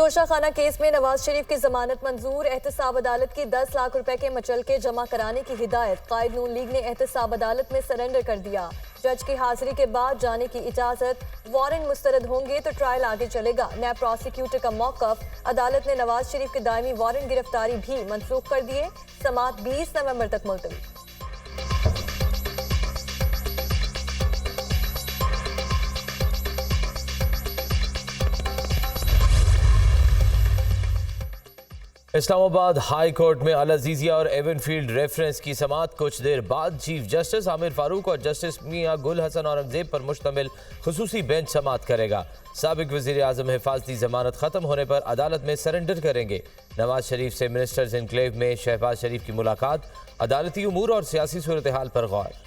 Toshakhana case में नवाज शरीफ की जमानत मंजूर। एहतसाब अदालत की 10 लाख रुपए के मचलके जमा कराने की हिदायत। कायद नून लीग ने एहतसाब अदालत में सरेंडर कर दिया। जज की हाजिरी के बाद जाने की इजाजत। वारंट मुस्तरद होंगे तो ट्रायल आगे चलेगा। नैब प्रोसिक्यूटर का मौकफ। अदालत ने नवाज शरीफ के दायमी वारंट गिरफ्तारी भी मनसूख कर दिए। समाअत 20 नवंबर तक मुलतवी। इस्लामाबाद हाई कोर्ट में अल अजीजिया और एवनफील्ड रेफरेंस की समाअत कुछ देर बाद चीफ जस्टिस आमिर फारूक और जस्टिस मियां गुल हसन औरंगजेब पर मुश्तमिल खुसूसी बेंच समाअत करेगा। साबिक वज़ीर आज़म हिफाजती जमानत खत्म होने पर अदालत में सरेंडर करेंगे। नवाज शरीफ से मिनिस्टर्स इनक्लेव में शहबाज शरीफ की मुलाकात। अदालती उमूर और सियासी सूरत हाल पर गौर।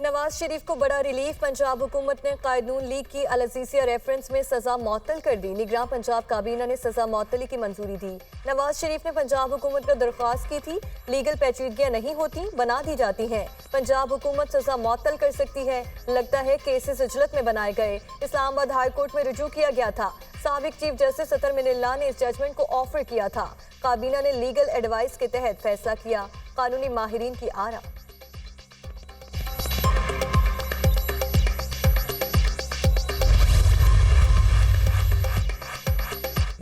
नवाज शरीफ को बड़ा रिलीफ। पंजाब हुकूमत ने कायद नून लीग की अल अजीजिया रेफरेंस में सजा मुअत्तल कर दी। निगरान पंजाब काबीना ने सजा मुअत्तली की मंजूरी दी। नवाज शरीफ ने पंजाब हुकूमत को दरख्वास्त की थी, लीगल पेचीदगियां नहीं होती बना दी जाती हैं। पंजाब हुकूमत सजा मुअत्तल कर सकती है। लगता है केसेस इजलत में बनाए गए। इस्लामाबाद हाई कोर्ट में रुजू किया गया था। साबिक चीफ जस्टिस अतर मिनल्ला ने इस जजमेंट को ऑफर किया था। काबीना ने लीगल एडवाइस के तहत फैसला किया। कानूनी माहिरीन की आरा।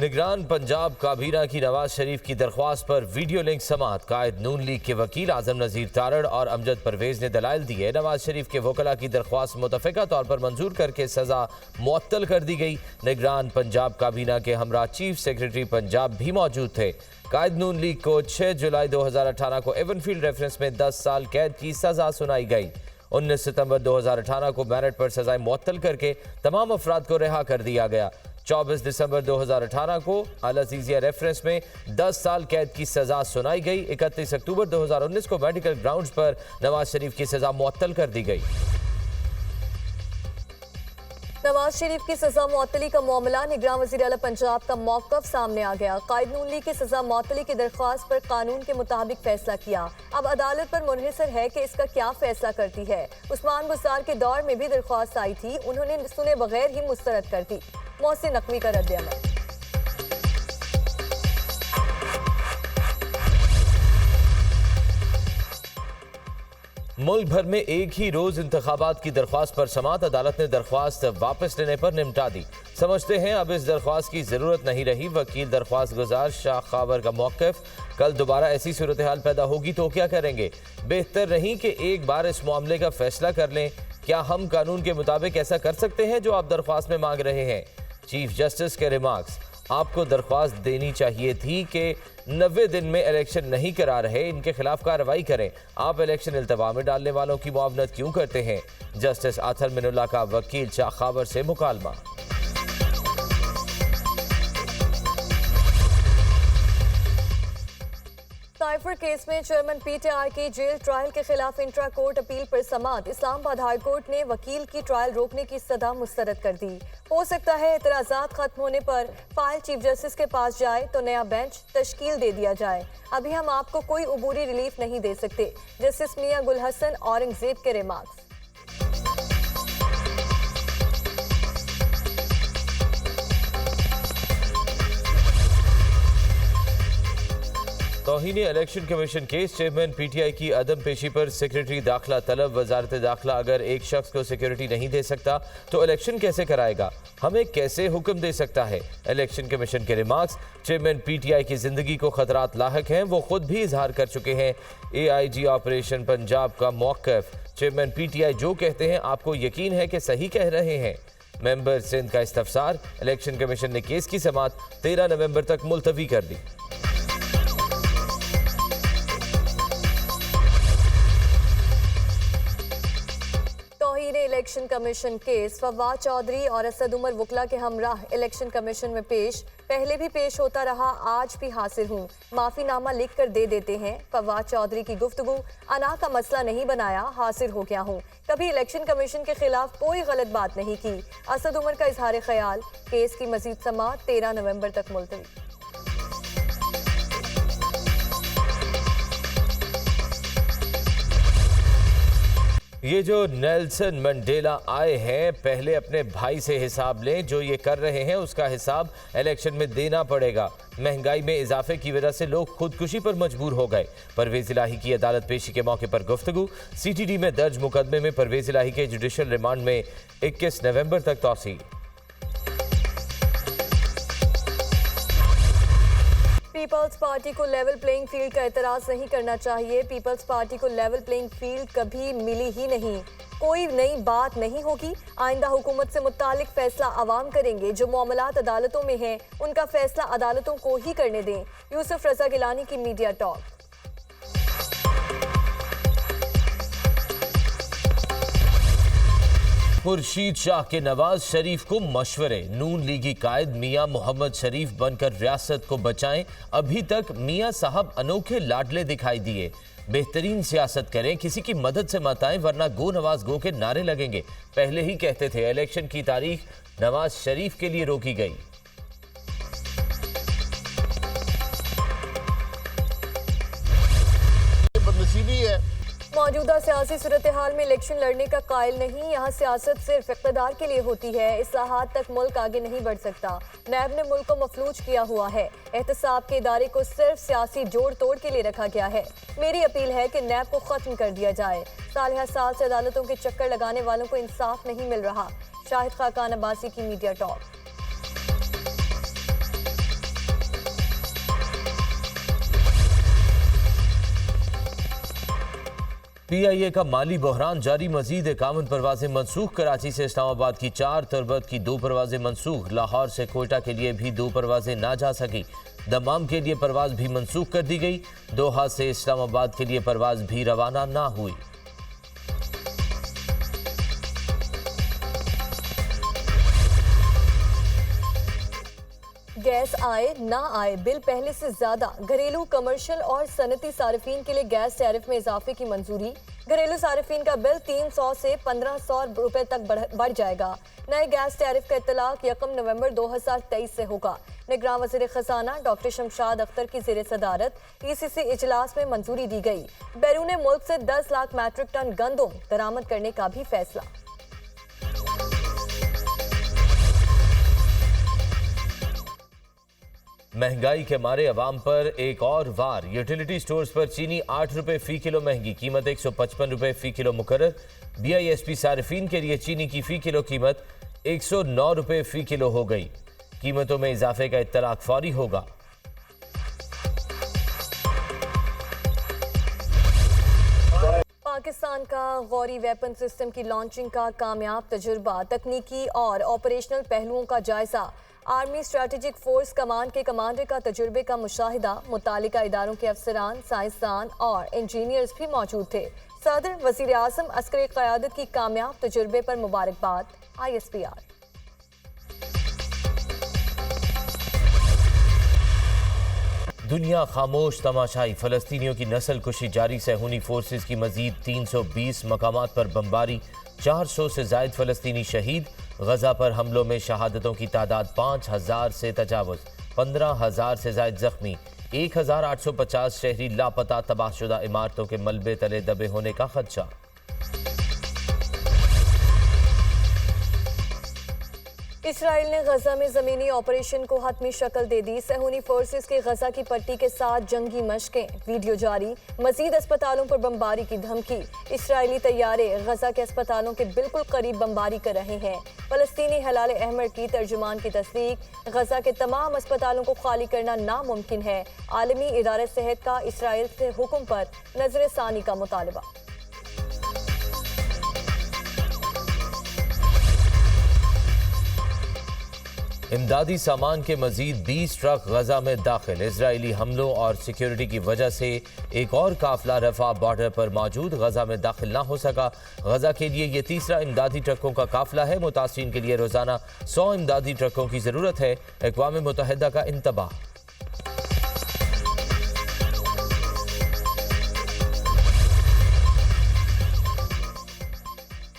निगरान पंजाब काबीना की नवाज शरीफ की दरख्वास्त पर वीडियो लिंक समाअत। कायद नून लीग के वकील आजम नजीर तारड़ और अमजद परवेज ने दलाइल दिए। नवाज शरीफ के वकला की दरख्वास्त मुतफ़िका तौर पर मंजूर करके सजा मुअत्तल कर दी गई। निगरान पंजाब काबीना के हमरा चीफ सेक्रेटरी पंजाब भी मौजूद थे। कायद नून लीग को 6 जुलाई 2018 को एवनफील्ड रेफरेंस में 10 साल कैद की सजा सुनाई गई। 19 सितंबर 2018 को मेरिट पर सजाएं मुअत्तल करके तमाम अफराद को रिहा कर दिया गया। 24 दिसंबर 2018 को अल अजीजिया रेफरेंस में 10 साल कैद की सजा सुनाई गई। 31 अक्टूबर 2019 को मेडिकल ग्राउंड्स पर नवाज शरीफ की सजा मुअत्तल कर दी गई। नवाज शरीफ की सजा मुअत्तली का मामला। निगरान वज़ीर आला पंजाब का मौक़िफ़ सामने आ गया। कायद नून लीग की सजा मुअत्तली की दरख्वास्त पर कानून के मुताबिक फैसला किया। अब अदालत पर मुनहसर है कि इसका क्या फैसला करती है। उस्मान बुज़दार के दौर में भी दरख्वास्त आई थी, उन्होंने सुने बगैर ही मुस्तरद कर दी। मोहसिन नकवी का रद्द-ए-अमल। मुल्क भर में एक ही रोज इंतखाबात की दरख्वास्त पर समाअत। अदालत ने दरख्वास्त वापस लेने पर निपटा दी। समझते हैं अब इस दरख्वास्त की जरूरत नहीं रही। वकील दरख्वास्त गुजार शाह खावर का मौक़िफ़। कल दोबारा ऐसी सूरत हाल पैदा होगी तो क्या करेंगे? बेहतर नहीं कि एक बार इस मामले का फैसला कर लें। क्या हम कानून के मुताबिक ऐसा कर सकते हैं जो आप दरख्वास्त में मांग रहे हैं? चीफ जस्टिस के रिमार्क्स। आपको दरख्वास्त देनी चाहिए थी कि 90 दिन में इलेक्शन नहीं करा रहे, इनके खिलाफ कार्रवाई करें। आप इलेक्शन इल्तवा में डालने वालों की मुआवनत क्यों करते हैं? जस्टिस अतर मिनुल्लाह का वकील शाह खावर से मुकालमा। साइफर केस में चेयरमैन पीटीआई की जेल ट्रायल के खिलाफ इंट्रा कोर्ट अपील पर समाअत। इस्लामाबाद हाई कोर्ट ने वकील की ट्रायल रोकने की सदा मुस्तरद कर दी। हो सकता है एतराज़ात खत्म होने पर फाइल चीफ जस्टिस के पास जाए तो नया बेंच तश्कील दे दिया जाए। अभी हम आपको कोई उबूरी रिलीफ नहीं दे सकते। जस्टिस मियां गुल हसन औरंगजेब के रिमार्क्स। तौहीन election commission case. Chairman PTI की अदम पेशी पर सेक्रेटरी दाखिला तलब। वजारत दाखिला अगर एक शख्स को सिक्योरिटी नहीं दे सकता तो इलेक्शन कैसे कराएगा? हमें कैसे हुक्म दे सकता है? इलेक्शन कमीशन के रिमार्क्स। चेयरमैन पीटीआई की जिंदगी को खतरात लाहक हैं, वो खुद भी इजहार कर चुके हैं। एआईजी ऑपरेशन पंजाब का मौक़िफ़। चेयरमैन पीटीआई जो कहते हैं आपको यकीन है कि सही कह रहे हैं। मेंबर सिंध का इस्तफसार। इलेक्शन कमीशन ने केस की समाअत 13 नवंबर तक मुलतवी कर दी। Election commission case. Fawad Chaudhry और असद उमर वकला के हमराह इलेक्शन कमीशन में पेश। पहले भी पेश होता रहा, आज भी हाजिर हूँ। माफीनामा लिख कर दे देते हैं। फवाद चौधरी की गुफ्तगू। अना का मसला नहीं बनाया, हाजिर हो गया हूँ। कभी इलेक्शन कमीशन के खिलाफ कोई गलत बात नहीं की। असद उमर का इजहार ख्याल। केस की मजीद समाअत 13 नवंबर तक मुलतवी। ये जो नेल्सन मंडेला आए हैं, पहले अपने भाई से हिसाब लें। जो ये कर रहे हैं उसका हिसाब इलेक्शन में देना पड़ेगा। महंगाई में इजाफे की वजह से लोग खुदकुशी पर मजबूर हो गए। परवेज इलाही की अदालत पेशी के मौके पर गुफ्तगू। सीटीडी में दर्ज मुकदमे में परवेज इलाही के जुडिशल रिमांड में 21 नवंबर तक तौसील। पीपल्स पार्टी को लेवल प्लेइंग फील्ड का एतराज नहीं करना चाहिए। पीपल्स पार्टी को लेवल प्लेइंग फील्ड कभी मिली ही नहीं। कोई नई बात नहीं होगी। आइंदा हुकूमत से मुतालिक फैसला अवाम करेंगे। जो मामलात अदालतों में हैं उनका फैसला अदालतों को ही करने दें। यूसुफ रजा गिलानी की मीडिया टॉक। खुर्शीद शाह के नवाज शरीफ को मशवरे। नून लीगी कायद मियां मोहम्मद शरीफ बनकर रियासत को बचाएं। अभी तक मियां साहब अनोखे लाडले दिखाई दिए। बेहतरीन सियासत करें, किसी की मदद से मत आएं वरना गो नवाज गो के नारे लगेंगे। पहले ही कहते थे। इलेक्शन की तारीख नवाज शरीफ के लिए रोकी गई। बदनसीबी है। मौजूदा सियासी सूरत हाल में इलेक्शन लड़ने का कायल नहीं। यहाँ सियासत सिर्फ इक़्तिदार के लिए होती है। इस्लाहात तक मुल्क आगे नहीं बढ़ सकता। नैब ने मुल्क को मफलूज किया हुआ है। एहतसाब के इदारे को सिर्फ सियासी जोड़ तोड़ के लिए रखा गया है। मेरी अपील है कि नैब को खत्म कर दिया जाए। साल साल से अदालतों के चक्कर लगाने वालों को इंसाफ नहीं मिल रहा। शाहिद खाकान अब्बासी की मीडिया टॉक। पीआईए का माली बहरान जारी। मजीद 51 परवाजें मनसूख। कराची से इस्लामाबाद की 4, तरबत की 2 परवाजें मनसूख। लाहौर से कोयटा के लिए भी 2 परवाजें ना जा सकी। दमाम के लिए परवाज भी मनसूख कर दी गई। दोहा से इस्लामाबाद के लिए परवाज भी रवाना ना हुई। गैस आए ना आए, बिल पहले से ज्यादा। घरेलू, कमर्शियल और सनती सार्फिन के लिए गैस टैरिफ में इजाफे की मंजूरी। घरेलू सार्फिन का बिल 300 से 1500 रुपए तक बढ़ जाएगा। नए गैस टैरिफ का इतलाक 1 नवंबर 2023 से होगा। निगरान वज़ीर खजाना डॉक्टर शमशाद अख्तर की ज़ेर सदारत ईसीसी इजलास में मंजूरी दी गई। बैरून मुल्क से 10 लाख मैट्रिक टन गंदम बरामद करने का भी फैसला। महंगाई के मारे अवाम पर एक और वार। यूटिलिटी स्टोर्स पर चीनी 8 रुपए फी किलो महंगी। कीमत 155 रुपए फी किलो मुकर्रर। बीआईएसपी सारिफीन के लिए चीनी की फी किलो कीमत 109 रुपए फी किलो हो गई। कीमतों में इजाफे का इत्तलाक फौरी होगा। पाकिस्तान का गौरी वेपन सिस्टम की लॉन्चिंग का कामयाब तजुर्बा। तकनीकी और ऑपरेशनल पहलुओं का जायजा। आर्मी स्ट्रेटेजिक फोर्स कमांड के कमांडर का तजुर्बे का मुशाहिदा। मुतालिका इदारों के अफसरान, साइंसदान और इंजीनियर्स भी मौजूद थे। सदर वजीर आजम अस्करी क़यादत की कामयाब तजुर्बे पर मुबारकबाद। ISPR। दुनिया खामोश तमाशाई। फलस्तीनियों की नस्ल कुशी जारी। सहूनी फोर्सेस की मजीद 320 मकामात पर बमबारी। 400 से जायद फलस्तीनी शहीद। गजा पर हमलों में शहादतों की तादाद 5000 से तजावुज। 15,000 से जायद जख्मी। 1850 शहरी लापता। तबाहशुदा इमारतों के मलबे तले दबे होने का खदशा। इसराइल ने गजा में ज़मीनी ऑपरेशन को हतमी शक्ल दे दी। सहूनी फोर्सेस के गजा की पट्टी के साथ जंगी मशकें। वीडियो जारी। मजीद अस्पतालों पर बमबारी की धमकी। इसराइली तैयारे गजा के अस्पतालों के बिल्कुल करीब बमबारी कर रहे हैं। फलस्तीनी हलाल अहमद की तर्जुमान की तस्दीक। गजा के तमाम अस्पतालों को खाली करना नामुमकिन है। आलमी इदारे सेहत का इसराइल से हुक्म पर नजरसानी का मुतालबा। इमदादी सामान के मजीद 20 ट्रक गजा में दाखिल। इजरायली हमलों और सिक्योरिटी की वजह से एक और काफिला रफा बॉर्डर पर मौजूद गजा में दाखिल ना हो सका। गजा के लिए ये तीसरा इमदादी ट्रकों का काफिला है। मुतासरीन के लिए रोजाना 100 इमदादी ट्रकों की जरूरत है। अक़वाम मुत्तहिदा का इंतबाह।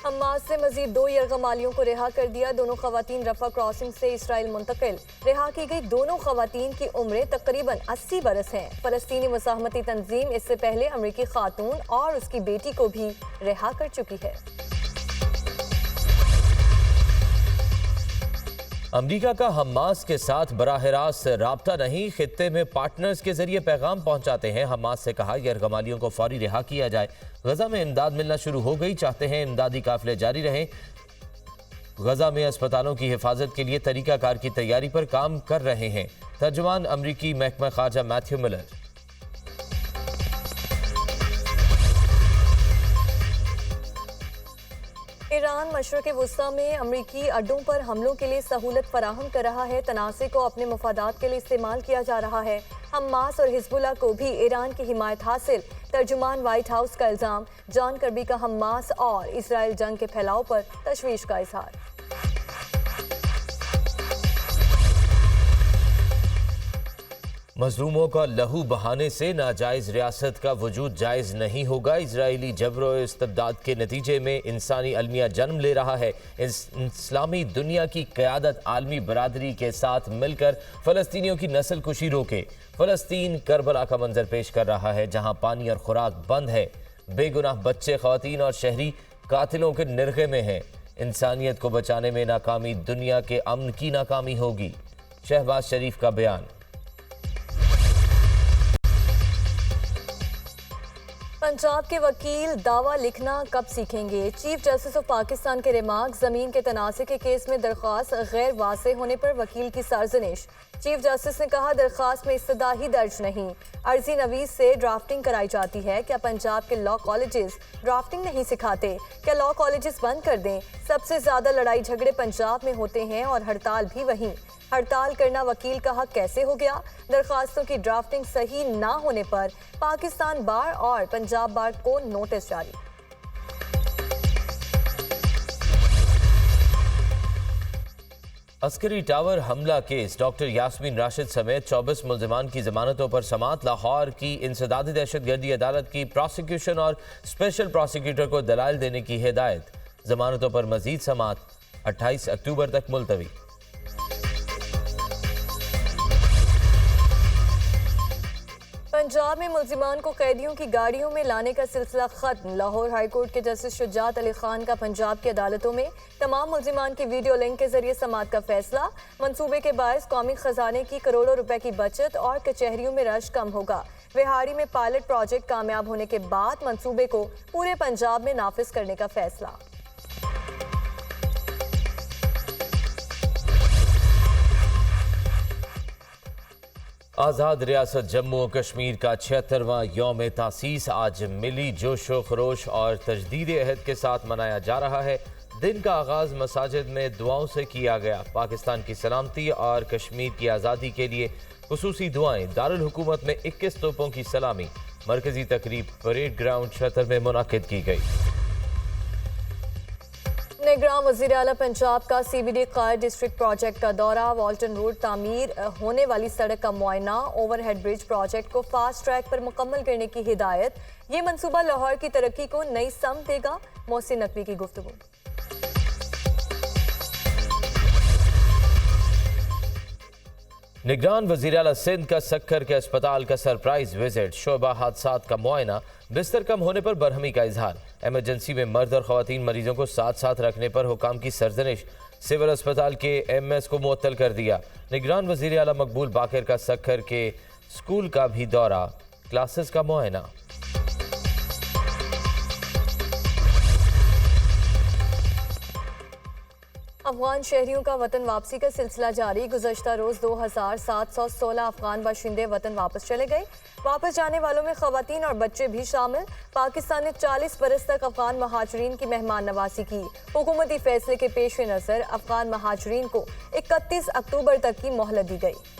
हमास से मजीद 2 यरगमालियों को रिहा कर दिया। दोनों खवातीन रफा क्रॉसिंग से इसराइल मुंतकिल। रिहा की गई दोनों खवातीन की उम्रें तकरीबन 80 बरस हैं। फलस्तीनी मुसाहमती तंजीम इससे पहले अमरीकी खातून और उसकी बेटी को भी रिहा कर चुकी है। अमरीका का हमास के साथ बराह रास्त राब्ता नहीं, खित्ते में पार्टनर्स के जरिए पैगाम पहुंचाते हैं। हमास से कहा यरगमालियों को फौरी रिहा किया जाए। गजा में इमदाद मिलना शुरू हो गई, चाहते हैं इमदादी काफिले जारी रहें। गजा में अस्पतालों की हिफाजत के लिए तरीकाकार की तैयारी पर काम कर रहे हैं। तर्जुमान अमरीकी महकमा खारजा मैथ्यू मिलर। ईरान मशरक़ वुस्ता में अमरीकी अड्डों पर हमलों के लिए सहूलत फराहम कर रहा है। तनाज़े को अपने मफादात के लिए इस्तेमाल किया जा रहा है। हमास और हिजबुल्लाह को भी ईरान की हिमायत हासिल। तर्जुमान वाइट हाउस का इल्ज़ाम। जॉन कर्बी का हमास और इसराइल जंग के फैलाव पर तशवीश का इजहार। मजलूमों का लहू बहाने से नाजायज रियासत का वजूद जायज़ नहीं होगा। इजरायली जबरो इस्तबदाद के नतीजे में इंसानी अलमिया जन्म ले रहा है। इस्लामी दुनिया की क़यादत आलमी बरादरी के साथ मिलकर फ़लस्तीनियों की नस्ल कुशी रोके। फ़लस्तीन करबला का मंजर पेश कर रहा है, जहाँ पानी और खुराक बंद है। बेगुनाह बच्चे, ख़वातीन और शहरी कातिलों के निर्गे में हैं। इंसानियत को बचाने में नाकामी दुनिया के अमन की नाकामी होगी। शहबाज शरीफ का बयान। पंजाब के वकील दावा लिखना कब सीखेंगे? चीफ जस्टिस ऑफ पाकिस्तान के रिमार्क। जमीन के तनाज़े के केस में दरख्वास्त गैर वाज़ेह होने पर वकील की सरजनिश। चीफ जस्टिस ने कहा दरख्वास्त में इस्तदा ही दर्ज नहीं, अर्जी नवीस से ड्राफ्टिंग कराई जाती है। क्या पंजाब के लॉ कॉलेजेस ड्राफ्टिंग नहीं सिखाते? क्या लॉ कॉलेजेस बंद कर दें? सबसे ज्यादा लड़ाई झगड़े पंजाब में होते हैं और हड़ताल भी वहीं। हड़ताल करना वकील का हक कैसे हो गया? दरखास्तों की ड्राफ्टिंग सही ना होने पर पाकिस्तान बार और पंजाब बार को नोटिस जारी। अस्करी टावर हमला केस। डॉक्टर यास्मीन राशिद समेत 24 मुल्जिमान की जमानतों पर समात। लाहौर की इंसदादी दहशतगर्दी अदालत की प्रोसिक्यूशन और स्पेशल प्रोसिक्यूटर को दलाइल देने की हिदायत। जमानतों पर मजीद समात 28 अक्टूबर तक मुलतवी। पंजाब में मुल्जिमान को कैदियों की गाड़ियों में लाने का सिलसिला खत्म। लाहौर हाईकोर्ट के जस्टिस शुजात अली खान का पंजाब की अदालतों में तमाम मुल्जिमान की वीडियो लिंक के जरिए समात का फैसला। मंसूबे के बायस कौमी खजाने की करोड़ों रुपए की बचत और कचहरियों में रश कम होगा। विहाड़ी में पायलट प्रोजेक्ट कामयाब होने के बाद मंसूबे को पूरे पंजाब में नाफिज करने का फैसला। आज़ाद रियासत जम्मू और कश्मीर का 76वां यौम तासीस आज मिली जोशो खरोश और तजदीद अहद के साथ मनाया जा रहा है। दिन का आगाज मसाजिद में दुआओं से किया गया। पाकिस्तान की सलामती और कश्मीर की आज़ादी के लिए खुसूसी दुआएं। दारुल हुकूमत में 21 तोपों की सलामी। मरकजी तकरीब परेड ग्राउंड छतर में मुनाकिद की गई। निगरान वज़ीर आला पंजाब का CBD कार डिस्ट्रिक्ट प्रोजेक्ट का दौरा। वॉल्टन रोड तामीर होने वाली सड़क का मुआयना। ओवरहेड ब्रिज प्रोजेक्ट को फास्ट ट्रैक पर मुकम्मल करने की हिदायत। ये मंसूबा लाहौर की तरक्की को नई समत देगा। मोहसिन नकवी की गुफ्तगू। निगरान वज़ीर आला सिंध का सक्खर के अस्पताल का सरप्राइज विजिट। शोबा हादसात का मुआयना। बिस्तर कम होने पर बरहमी का इजहार। एमरजेंसी में मर्द और ख़वातीन मरीजों को साथ साथ रखने पर हुकाम की सरजनिश। सिविल अस्पताल के MS को मुअत्तल कर दिया। निगरान वज़ीर आला मकबूल बाकर का सक्खर के स्कूल का भी दौरा। क्लासेस का मुआयना। अफगान शहरियों का वतन वापसी का सिलसिला जारी। गुज़श्ता रोज 2716 अफगान बाशिंदे वतन वापस चले गए। वापस जाने वालों में ख़वातीन और बच्चे भी शामिल। पाकिस्तान ने 40 बरस तक अफगान महाजरीन की मेहमान नवाजी की। हुकूमती फैसले के पेश नज़र अफगान महाजरीन को 31 अक्टूबर तक की मोहलत दी गई।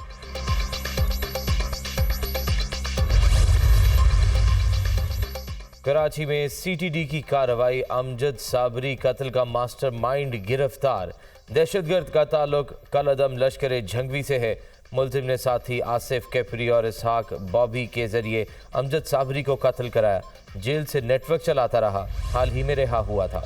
कराची में CTD की कार्रवाई। अमजद साबरी कत्ल का मास्टरमाइंड गिरफ्तार। दहशतगर्द का ताल्लुक कलअदम लश्कर झंगवी से है। मुलजिम ने साथी आसिफ कैफरी और इसहाक बॉबी के जरिए अमजद साबरी को कत्ल कराया। जेल से नेटवर्क चलाता रहा। हाल ही में रिहा हुआ था।